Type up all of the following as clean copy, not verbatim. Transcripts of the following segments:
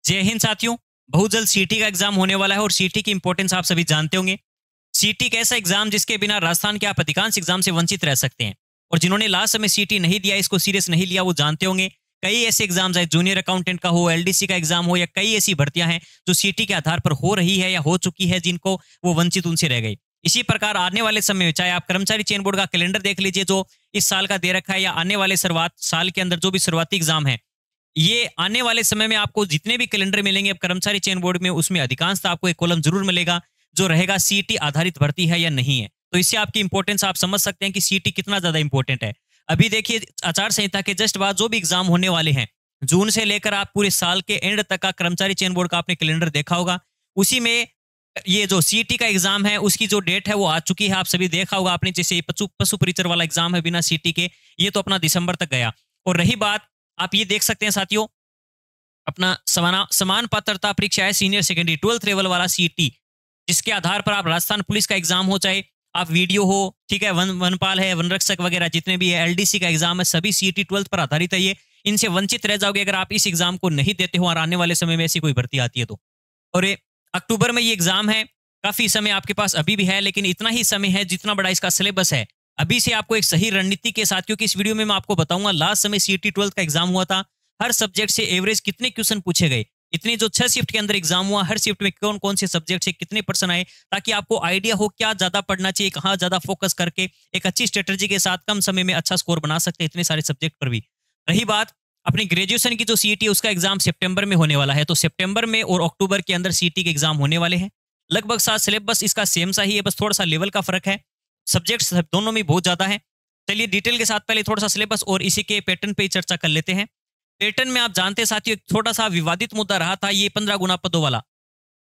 जय हिंद साथियों। बहुत जल्द सीटी का एग्जाम होने वाला है और सीटी की इंपॉर्टेंस आप सभी जानते होंगे। सीटी एक ऐसा एग्जाम जिसके बिना राजस्थान के आप अधिकांश एग्जाम से वंचित रह सकते हैं। और जिन्होंने लास्ट समय सीटी नहीं दिया, इसको सीरियस नहीं लिया, वो जानते होंगे कई ऐसे एग्जाम्स है, जूनियर अकाउंटेंट का हो, एलडीसी का एग्जाम हो, या कई ऐसी भर्तियां हैं जो सीटी के आधार पर हो रही है या हो चुकी है, जिनको वो वंचित उनसे रह गई। इसी प्रकार आने वाले समय में चाहे आप कर्मचारी चयन बोर्ड का कैलेंडर देख लीजिए जो इस साल का दे रखा है, या आने वाले शुरुआत साल के अंदर जो भी शुरुआती एग्जाम है, ये आने वाले समय में आपको जितने भी कैलेंडर मिलेंगे अब कर्मचारी चयन बोर्ड में, उसमें अधिकांशतः आपको एक कॉलम जरूर मिलेगा जो रहेगा सीटी आधारित भर्ती है या नहीं है। तो इससे आपकी इंपॉर्टेंस आप समझ सकते हैं कि सीटी कितना ज्यादा इंपॉर्टेंट है। अभी देखिए, आचार संहिता के जस्ट बाद जो भी एग्जाम होने वाले हैं, जून से लेकर आप पूरे साल के एंड तक का कर्मचारी चयन बोर्ड का आपने कैलेंडर देखा होगा, उसी में ये जो सीटी का एग्जाम है उसकी जो डेट है वो आ चुकी है। आप सभी देखा होगा आपने, जैसे पशु परिचर वाला एग्जाम है बिना सीटी के, ये तो अपना दिसंबर तक गया। और रही बात, आप ये देख सकते हैं साथियों, अपना समान पात्रता परीक्षा है सीनियर सेकेंडरी 12th लेवल वाला सीटी, जिसके आधार पर आप राजस्थान पुलिस का एग्जाम हो, चाहे आप वीडियो हो, ठीक है, वनपाल है, वन रक्षक वगैरह जितने भी है, एलडीसी का एग्जाम है, सभी सीटी 12th पर आधारित है। ये इनसे वंचित रह जाओगे अगर आप इस एग्जाम को नहीं देते हो और आने वाले समय में ऐसी कोई भर्ती आती है तो। और अक्टूबर में ये एग्जाम है, काफी समय आपके पास अभी भी है, लेकिन इतना ही समय है जितना बड़ा इसका सिलेबस है। अभी से आपको एक सही रणनीति के साथ, क्योंकि इस वीडियो में मैं आपको बताऊंगा लास्ट समय सीटी 12th का एग्जाम हुआ था, हर सब्जेक्ट से एवरेज कितने क्वेश्चन पूछे गए, इतनी जो 6 शिफ्ट के अंदर एग्जाम हुआ, हर शिफ्ट में कौन कौन से सब्जेक्ट से कितने पर्सन आए, ताकि आपको आइडिया हो क्या ज्यादा पढ़ना चाहिए, कहाँ ज्यादा फोकस करके एक अच्छी स्ट्रेटेजी के साथ कम समय में अच्छा स्कोर बना सकते हैं इतने सारे सब्जेक्ट पर भी। रही बात अपनी ग्रेजुएशन की जो सीटी है उसका एग्जाम सितंबर में होने वाला है, तो सितंबर में और अक्टूबर के अंदर सीटी के एग्जाम होने वाले हैं। लगभग साथ सिलेबस इसका सेम सा ही है, बस थोड़ा सा लेवल का फर्क है, सब्जेक्ट्स दोनों में बहुत ज्यादा है। चलिए डिटेल के साथ पहले थोड़ा सा सिलेबस और इसी के पैटर्न पे चर्चा कर लेते हैं। पैटर्न में आप जानते हैं साथियों, एक छोटा सा विवादित मुद्दा रहा था ये 15 गुना पदों वाला।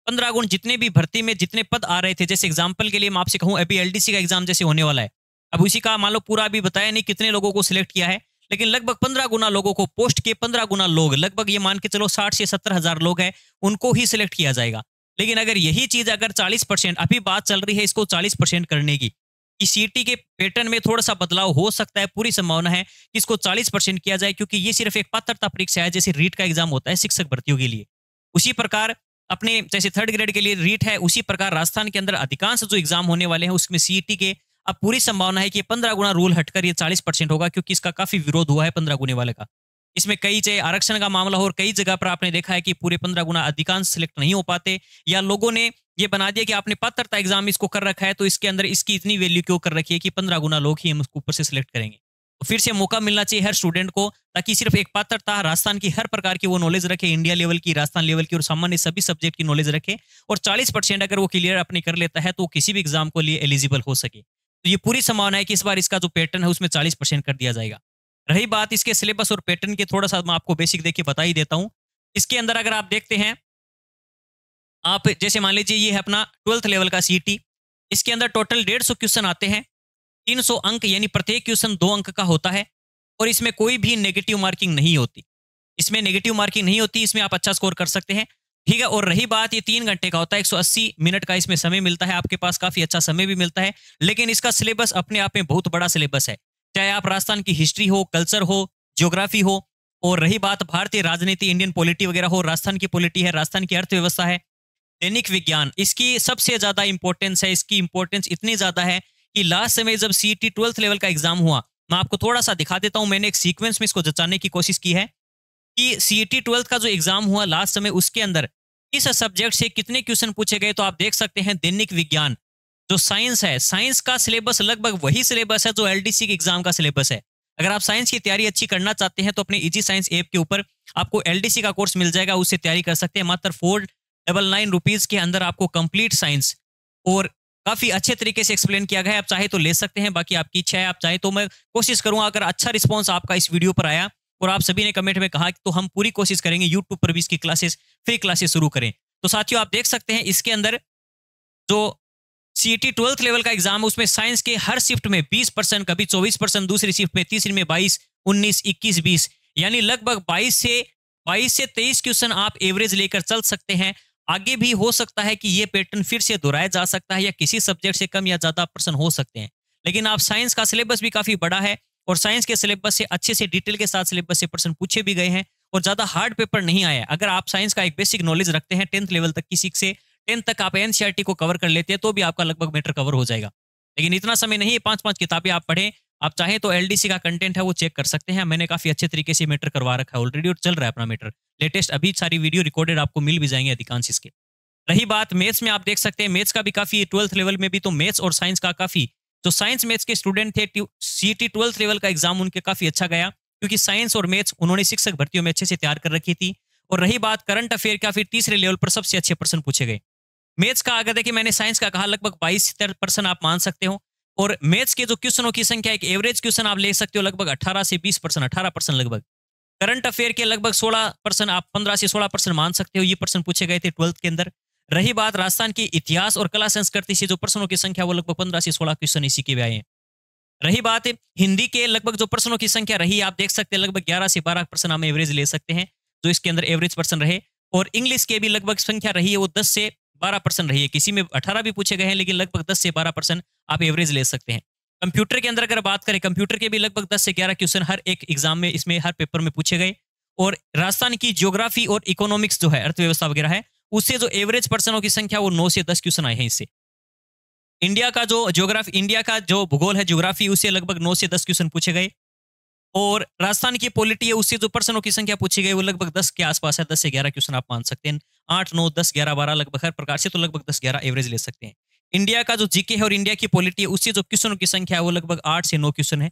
15 गुण जितने भी भर्ती में जितने पद आ रहे थे, जैसे एग्जाम्पल के लिए मैं आपसे कहूं, अभी एलडीसी का एग्जाम जैसे होने वाला है, अब उसी का मान लो पूरा अभी बताया नहीं कितने लोगों को सिलेक्ट किया है, लेकिन लगभग 15 गुना लोगों को, पोस्ट के 15 गुना लोग, लगभग ये मान के चलो 60 से 70 हजार लोग हैं, उनको ही सिलेक्ट किया जाएगा। लेकिन अगर यही चीज अगर 40%, अभी बात चल रही है इसको 40% करने की, कि सीटी के पैटर्न में थोड़ा सा बदलाव हो सकता है, पूरी संभावना है कि इसको 40% किया जाए, क्योंकि ये सिर्फ एक पात्रता परीक्षा है, जैसे रीट का एग्जाम होता है शिक्षक भर्तियों के लिए, उसी प्रकार अपने जैसे 3rd ग्रेड के लिए रीट है, उसी प्रकार राजस्थान के अंदर अधिकांश जो एग्जाम होने वाले हैं उसमें सीटी के अब पूरी संभावना है कि 15 गुना रूल हटकर ये 40% होगा, क्योंकि इसका काफी विरोध हुआ है 15 गुने वाले का। इसमें कई चाहे आरक्षण का मामला हो, और कई जगह पर आपने देखा है कि पूरे 15 गुना अधिकांश सिलेक्ट नहीं हो पाते, या लोगों ने ये बना दिया कि आपने पात्रता एग्जाम इसको कर रखा है तो इसके अंदर इसकी इतनी वैल्यू क्यों कर रखी है कि 15 गुना लोग ही हम उसको ऊपर से सिलेक्ट करेंगे। तो फिर से मौका मिलना चाहिए हर स्टूडेंट को, ताकि सिर्फ एक पात्रता राजस्थान की हर प्रकार की वो नॉलेज रखे, इंडिया लेवल की, राजस्थान लेवल की और सामान्य सभी सब्जेक्ट की नॉलेज रखे, और 40% अगर वो क्लियर अपने कर लेता है तो वो किसी भी एग्जाम को लिए एलिजिबल हो सके। तो ये पूरी संभावना है कि इस बार इसका जो पैटर्न है उसमें 40% कर दिया जाएगा। रही बात इसके सिलेबस और पैटर्न के, थोड़ा सा मैं आपको बेसिक देखिए बता ही देता हूं। इसके अंदर अगर आप देखते हैं, आप जैसे मान लीजिए ये है अपना 12th लेवल का सीटी, इसके अंदर टोटल 150 क्वेश्चन आते हैं, 300 अंक, यानी प्रत्येक क्वेश्चन 2 अंक का होता है, और इसमें कोई भी नेगेटिव मार्किंग नहीं होती। इसमें नेगेटिव मार्किंग नहीं होती, इसमें आप अच्छा स्कोर कर सकते हैं, ठीक है। और रही बात, ये 3 घंटे का होता है, 180 मिनट का इसमें समय मिलता है, आपके पास काफी अच्छा समय भी मिलता है। लेकिन इसका सिलेबस अपने आप में बहुत बड़ा सिलेबस है, चाहे आप राजस्थान की हिस्ट्री हो, कल्चर हो, ज्योग्राफी हो, और रही बात भारतीय राजनीति, इंडियन पॉलिटी वगैरह हो, राजस्थान की पॉलिटी है, राजस्थान की अर्थव्यवस्था है, दैनिक विज्ञान, इसकी सबसे ज्यादा इंपॉर्टेंस है। इसकी इंपॉर्टेंस इतनी ज्यादा है कि लास्ट समय जब सीटी 12th लेवल का एग्जाम हुआ, मैं आपको थोड़ा सा दिखा देता हूं, मैंने एक सीक्वेंस में इसको जचाने की कोशिश की है कि सीटी 12th का जो एग्जाम हुआ लास्ट समय, उसके अंदर इस सब्जेक्ट से कितने क्वेश्चन पूछे गए। तो आप देख सकते हैं दैनिक विज्ञान, जो साइंस है, साइंस का सिलेबस लगभग वही सिलेबस है जो एलडीसी के एग्जाम का सिलेबस है। अगर आप साइंस की तैयारी अच्छी करना चाहते हैं तो अपने इजी साइंस ऐप के ऊपर आपको एलडीसी का कोर्स मिल जाएगा, उससे तैयारी कर सकते हैं। मात्र 499 रुपीज के अंदर आपको कंप्लीट साइंस और काफी अच्छे तरीके से एक्सप्लेन किया गया है। आप चाहे तो ले सकते हैं, बाकी आपकी इच्छा है, आप चाहे तो मैं कोशिश करूंगा, अगर अच्छा रिस्पॉन्स आपका इस वीडियो पर आया और आप सभी ने कमेंट में कहा तो हम पूरी कोशिश करेंगे यूट्यूब पर भी इसकी क्लासेस, फ्री क्लासेस शुरू करें। तो साथियों आप देख सकते हैं इसके अंदर जो सीटी 12th लेवल का एग्जाम है उसमें साइंस के हर शिफ्ट में 20%, कभी 24%, दूसरी शिफ्ट में, तीसरी में 22, 19, 21, 20, यानी लगभग 22 से 23 क्वेश्चन आप एवरेज लेकर चल सकते हैं। आगे भी हो सकता है कि ये पैटर्न फिर से दोहराया जा सकता है, या किसी सब्जेक्ट से कम या ज्यादा पर्सन हो सकते हैं। लेकिन आप साइंस का सिलेबस भी काफी बड़ा है, और साइंस के सिलेबस से अच्छे से डिटेल के साथ सिलेबस से पर्सन पूछे भी गए हैं, और ज़्यादा हार्ड पेपर नहीं आया है। अगर आप साइंस का एक बेसिक नॉलेज रखते हैं 10th लेवल तक की, 6 से 10 तक आप एनसीईआरटी को कवर कर लेते हैं तो भी आपका लगभग मैटर कवर हो जाएगा। लेकिन इतना समय नहीं है, 5-5 किताबें आप पढ़ें। आप चाहें तो एलडीसी का कंटेंट है वो चेक कर सकते हैं। मैंने काफ़ी अच्छे तरीके से मैटर करवा रखा है ऑलरेडी और चल रहा है अपना मैटर। लेटेस्ट अभी सारी वीडियो रिकॉर्डेड आपको मिल भी जाएंगे अधिकांश इसके। रही बात मैथ्स में, आप देख सकते हैं मैथ्स का भी काफ़ी 12th लेवल में भी तो मैथ्स और साइंस का काफ़ी, जो साइंस मैथ्स के स्टूडेंट थे सीईटी 12th लेवल का एग्जाम उनके काफ़ी अच्छा गया, क्योंकि साइंस और मैथ्स उन्होंने शिक्षक भर्तियों में अच्छे से तैयार कर रखी थी। और रही बात करंट अफेयर का, फिर तीसरे लेवल पर सबसे अच्छे प्रश्न पूछे गए। मैथ्स का अगर देखिए, मैंने साइंस का कहा लगभग 22-23% आप मान सकते हो। और मैथ्स के जो क्वेश्चनों की संख्या, एक एवरेज क्वेश्चन आप ले सकते हो लगभग 18 से 20%, 18% लगभग। करंट अफेयर के लगभग 16%, आप 15 से 16% मान सकते हो, ये प्रश्न पूछे गए थे 12th के अंदर। रही बात राजस्थान की इतिहास और कला संस्कृति से जो प्रश्नों की संख्या, वो लगभग 15 से 16 क्वेश्चन इसी के भी आए हैं। रही बात हिंदी के, लगभग जो प्रश्नों की संख्या रही, आप देख सकते हैं लगभग 11 से 12% हम एवरेज ले सकते हैं, जो इसके अंदर एवरेज पर्सन रहे। और इंग्लिश के भी लगभग संख्या रही है वो 10 से 12% रही है, किसी में 18 भी पूछे गए हैं, लेकिन लगभग 10 से 12% आप एवरेज ले सकते हैं। कंप्यूटर के अंदर अगर बात करें, कंप्यूटर के भी लगभग 10 से 11 क्वेश्चन हर एक एग्जाम में, इसमें हर पेपर में पूछे गए। और राजस्थान की ज्योग्राफी और इकोनॉमिक्स जो है, अर्थव्यवस्था वगैरह है, उससे जो एवरेज पर्सनों की संख्या वो 9 से 10 क्वेश्चन आए हैं इससे। इंडिया का जो ज्योग्राफी, इंडिया का जो भूगोल है ज्योग्राफी, उससे लगभग 9 से 10 क्वेश्चन पूछे गए। और राजस्थान की पॉलिटी है, उससे जो पर्सनों की संख्या पूछी गई वो लगभग 10 के आसपास है, 10 से 11 क्वेश्चन आप मान सकते हैं। 8, 9, 10, 11, 12 लगभग हर प्रकार से, तो लगभग 10, 11 एवरेज ले सकते हैं। इंडिया का जो जीके है और इंडिया की पॉलिटी है, उससे जो क्वेश्चनों की संख्या है वो लगभग 8 से 9 क्वेश्चन है।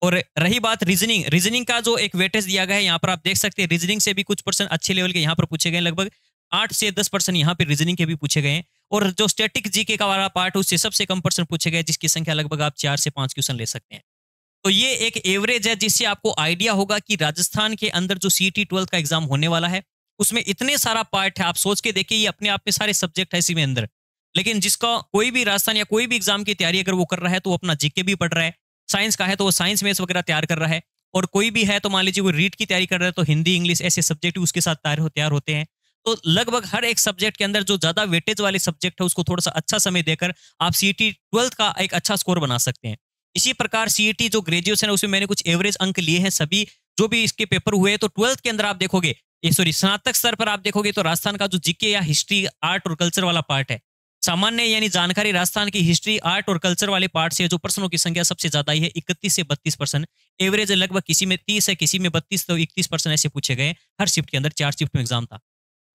और रही बात रीजनिंग, रीजनिंग का जो एक वेटेज दिया गया है यहाँ पर, आप देख सकते हैं रीजनिंग से भी कुछ पर्सन अच्छे लेवल के यहाँ पर पूछे गए, लगभग 8 से 10% यहाँ पे रीजनिंग के भी पूछे गए हैं। और जो स्टैटिक जीके का वाला पार्ट है, उससे सबसे कम पर्सन पूछे गए, जिसकी संख्या लगभग आप 4 से 5 क्वेश्चन ले सकते हैं। तो ये एक एवरेज है, जिससे आपको आइडिया होगा कि राजस्थान के अंदर जो सीईटी 12th का एग्जाम होने वाला है, उसमें इतने सारा पार्ट है। आप सोच के देखिए, ये अपने आप में सारे सब्जेक्ट है इसी में अंदर। लेकिन जिसका कोई भी राजस्थान या कोई भी एग्जाम की तैयारी अगर वो कर रहा है, तो वो अपना जीके भी पढ़ रहा है। साइंस का है तो वो साइंस मैथ्स वगैरह तैयार कर रहा है। और कोई भी है तो मान लीजिए वो रीट की तैयारी कर रहा है, तो हिंदी इंग्लिश ऐसे सब्जेक्ट भी उसके साथ तैयार होते हैं। तो लगभग हर एक सब्जेक्ट के अंदर जो ज्यादा वेटेज वाले सब्जेक्ट है, उसको थोड़ा सा अच्छा समय देकर आप सीईटी 12th का एक अच्छा स्कोर बना सकते हैं। इसी प्रकार सीईटी जो ग्रेजुएशन है, उसमें मैंने कुछ एवरेज अंक लिए हैं सभी जो भी इसके पेपर हुए हैं। तो 12th के अंदर आप देखोगे, स्नातक स्तर पर आप देखोगे, तो राजस्थान का जो जीके या हिस्ट्री, आर्ट और कल्चर वाला पार्ट है, सामान्य यानी जानकारी, राजस्थान की हिस्ट्री, आर्ट और कल्चर वाले पार्ट से जो प्रश्नों की संख्या सबसे ज्यादा ही है, 31 से 32%। एवरेज लगभग किसी में 30 है, किसी में 32, तो 31% ऐसे पूछे गए हर शिफ्ट के अंदर। 4 शिफ्ट में एग्जाम था।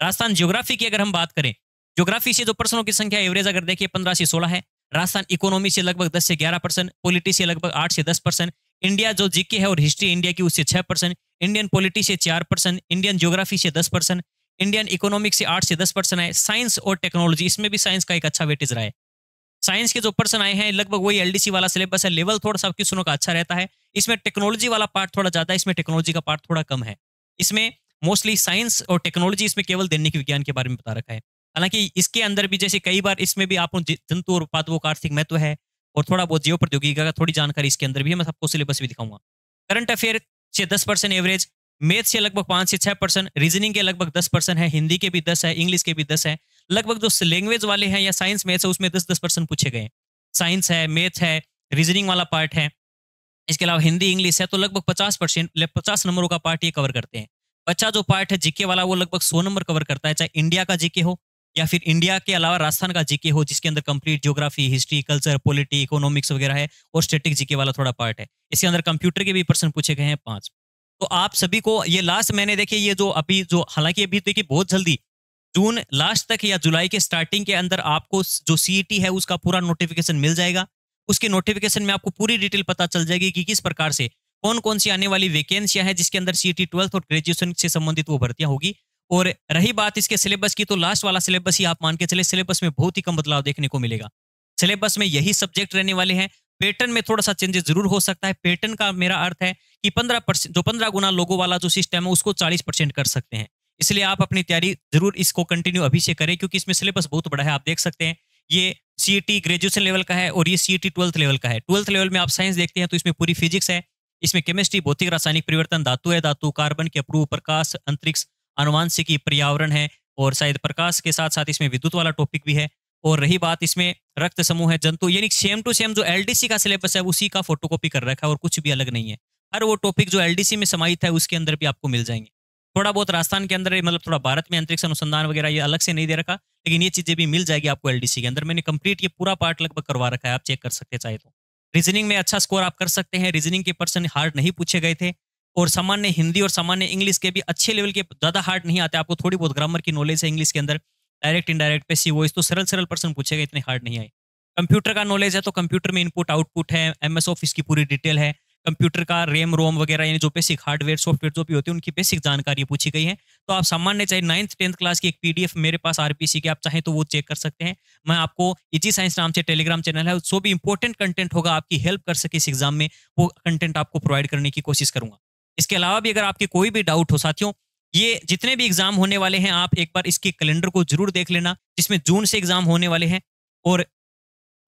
राजस्थान ज्योग्राफी की अगर हम बात करें, ज्योग्राफी से जो प्रश्नों की संख्या एवरेज अगर देखिए 15 से 16 है। राजस्थान इकोनॉमी से लगभग 10 से 11%, पॉलिटी से लगभग 8 से 10%, इंडिया जो जीके है और हिस्ट्री इंडिया की उससे 6%, इंडियन पॉलिटी से 4%, इंडियन ज्योग्राफी से 10%, इंडियन इकोनॉमिक से 8 से 10% है। साइंस और टेक्नोलॉजी, इसमें भी साइंस का एक अच्छा वेटेज रहा है। साइंस के जो पर्सन आए हैं, लगभग वही एलडीसी वाला सिलेबस है। लेवल थोड़ा सा क्वेश्चनों का अच्छा रहता है। इसमें टेक्नोलॉजी वाला पार्ट थोड़ा ज्यादा है, इसमें टेक्नोलॉजी का पार्ट थोड़ा कम है। इसमें मोस्टली साइंस और टेक्नोलॉजी, इसमें केवल दैनिक विज्ञान के बारे में बता रखा है। हालांकि इसके अंदर भी जैसे कई बार इसमें भी आपको जंतु और पादपों का आर्थिक महत्व है, और थोड़ा बहुत जीव प्रौद्योगिकी का थोड़ी जानकारी इसके अंदर भी है। मैं आपको सिलेबस भी दिखाऊंगा। करंट अफेयर से 10% एवरेज, मैथ से लगभग 5 से 6%, रीजनिंग के लगभग 10% है, हिंदी के भी 10 है, इंग्लिश के भी 10 है। लगभग जो लैंग्वेज वाले हैं या साइंस मैथ्स है, उसमें 10-10% पूछे गए हैं। साइंस है, मैथ है, रीजनिंग वाला पार्ट है, इसके अलावा हिंदी इंग्लिश है, तो लगभग 50 नंबरों का पार्ट ये कवर करते हैं। बच्चा जो पार्ट है जीके वाला, वो लगभग 100 नंबर कवर करता है, चाहे इंडिया का जीके हो या फिर इंडिया के अलावा राजस्थान का जीके हो, जिसके अंदर complete geography, history, culture, polity, economics वगैरह है, और स्टैटिक जीके वाला थोड़ा पार्ट है। इसके अंदर कंप्यूटर के भी प्रश्न पूछे गए हैं 5। तो आप सभी को ये लास्ट मैंने देखे, ये जो अभी जो, हालांकि अभी देखिए बहुत जल्दी जून लास्ट तक या जुलाई के स्टार्टिंग के अंदर आपको जो सीईटी है उसका पूरा नोटिफिकेशन मिल जाएगा। उसके नोटिफिकेशन में आपको पूरी डिटेल पता चल जाएगी कि किस प्रकार से कौन कौन सी आने वाली वैकेंसियां हैं, जिसके अंदर सीईटी 12th और ग्रेजुएशन से संबंधित वो भर्तियां होगी। और रही बात इसके सिलेबस की, तो लास्ट वाला सिलेबस ही आप मान के चले, सिलेबस में बहुत ही कम बदलाव देखने को मिलेगा। सिलेबस में यही सब्जेक्ट रहने वाले हैं। पैटर्न में थोड़ा सा चेंजेस जरूर हो सकता है। पैटर्न का मेरा अर्थ है कि 15%, जो 15 गुना लोगों वाला जो सिस्टम है, उसको 40% कर सकते हैं। इसलिए आप अपनी तैयारी जरूर इसको कंटिन्यू अभी से करें, क्योंकि इसमें सिलेबस बहुत बड़ा है। आप देख सकते हैं ये सीईटी ग्रेजुएशन लेवल का है और ये सीईटी 12th लेवल का है। 12th लेवल में आप साइंस देखते हैं तो इसमें पूरी फिजिक्स है, इसमें केमिस्ट्री, भौतिक रासायनिक परिवर्तन, धातु है, धातु, कार्बन के अप्रूव, प्रकाश, अंतरिक्ष, अनुवांशिकी, पर्यावरण है, और शायद प्रकाश के साथ साथ इसमें विद्युत वाला टॉपिक भी है। और रही बात इसमें रक्त समूह है, जंतु, यानी सेम टू सेम जो एलडीसी का सिलेबस है उसी का फोटोकॉपी कर रखा है, और कुछ भी अलग नहीं है। हर वो टॉपिक जो एलडीसी में समाहित है उसके अंदर भी आपको मिल जाएंगे। थोड़ा बहुत राजस्थान के अंदर मतलब थोड़ा भारत में अंतरिक्ष अनुसंधान वगैरह ये अलग से नहीं दे रखा, लेकिन ये चीज़ें भी मिल जाएगी आपको एलडीसी के अंदर। मैंने कंप्लीट ये पूरा पार्ट लगभग करवा रखा है, आप चेक कर सकते हैं चाहे तो। रीजनिंग में अच्छा स्कोर आप कर सकते हैं, रीजनिंग के पर्सन हार्ड नहीं पूछे गए थे, और सामान्य हिंदी और सामान्य इंग्लिश के भी अच्छे लेवल के ज़्यादा हार्ड नहीं आते, आपको थोड़ी बहुत ग्रामर की नॉलेज है इंग्लिश के अंदर, डायरेक्ट इनडायरेक्ट पैसिव वॉइस तो सरल सरल पर्सन पूछेगा, इतने हार्ड नहीं आए। कंप्यूटर का नॉलेज है तो कंप्यूटर में इनपुट आउटपुट है, एमएस ऑफिस की पूरी डिटेल है, कंप्यूटर का रैम रोम वगैरह यानी जो बेसिक हार्डवेयर सॉफ्टवेयर जो भी होते हैं उनकी बेसिक जानकारी पूछी गई है। तो आप सामान्य चाहे 9th 10th क्लास की एक पीडीएफ मेरे पास आरपीसी की आप चाहें तो वो चेक कर सकते हैं। मैं आपको इजी साइंस नाम से टेलीग्राम चैनल है, जो भी इंपॉर्टेंट कंटेंट होगा आपकी हेल्प कर सके इस एग्जाम में, वो कंटेंट आपको प्रोवाइड करने की कोशिश करूंगा। इसके अलावा भी अगर आपके कोई भी डाउट हो साथियों, ये जितने भी एग्जाम होने वाले हैं आप एक बार इसके कैलेंडर को जरूर देख लेना, जिसमें जून से एग्जाम होने वाले हैं, और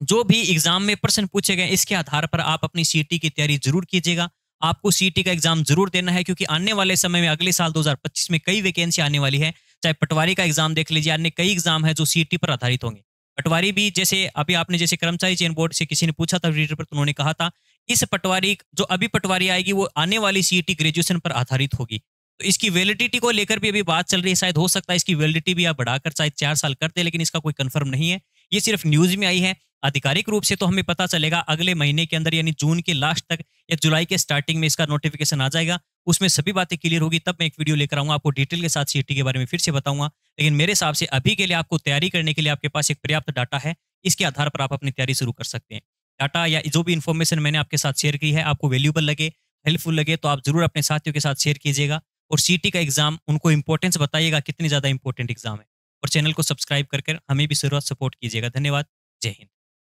जो भी एग्जाम में प्रश्न पूछे गए इसके आधार पर आप अपनी सीटी की तैयारी जरूर कीजिएगा। आपको सीटी का एग्जाम जरूर देना है, क्योंकि आने वाले समय में अगले साल 2025 में कई वैकेंसी आने वाली है। चाहे पटवारी का एग्जाम देख लीजिए, अन्य कई एग्जाम है जो सीटी पर आधारित होंगे। पटवारी भी जैसे अभी आपने जैसे कर्मचारी चयन बोर्ड से किसी ने पूछा था रीडर पर, तो उन्होंने कहा था इस पटवारी जो अभी पटवारी आएगी वो आने वाली सीटी ग्रेजुएशन पर आधारित होगी। तो इसकी वैलिडिटी को लेकर भी अभी बात चल रही है, शायद हो सकता है इसकी वैलिडिटी भी आप बढ़ाकर शायद 4 साल कर दे, लेकिन इसका कोई कंफर्म नहीं है। ये सिर्फ न्यूज में आई है, आधिकारिक रूप से तो हमें पता चलेगा अगले महीने के अंदर, यानी जून के लास्ट तक या जुलाई के स्टार्टिंग में इसका नोटिफिकेशन आ जाएगा। उसमें सभी बातें क्लियर होगी, तब मैं एक वीडियो लेकर आऊंगा, आपको डिटेल के साथ सीटी के बारे में फिर से बताऊंगा। लेकिन मेरे हिसाब से अभी के लिए आपको तैयारी करने के लिए आपके पास एक पर्याप्त डाटा है, इसके आधार पर आप अपनी तैयारी शुरू कर सकते हैं। डाटा या जो भी इन्फॉर्मेशन मैंने आपके साथ शेयर की है आपको वैल्यूबल लगे, हेल्पफुल लगे, तो आप जरूर अपने साथियों के साथ शेयर कीजिएगा, और सीटी का एग्जाम उनको इंपॉर्टेंस बताइएगा कितनी ज्यादा इंपॉर्टेंट एग्जाम है, और चैनल को सब्सक्राइब कर हमें भी जरूर सपोर्ट कीजिएगा। धन्यवाद। जय हिंद।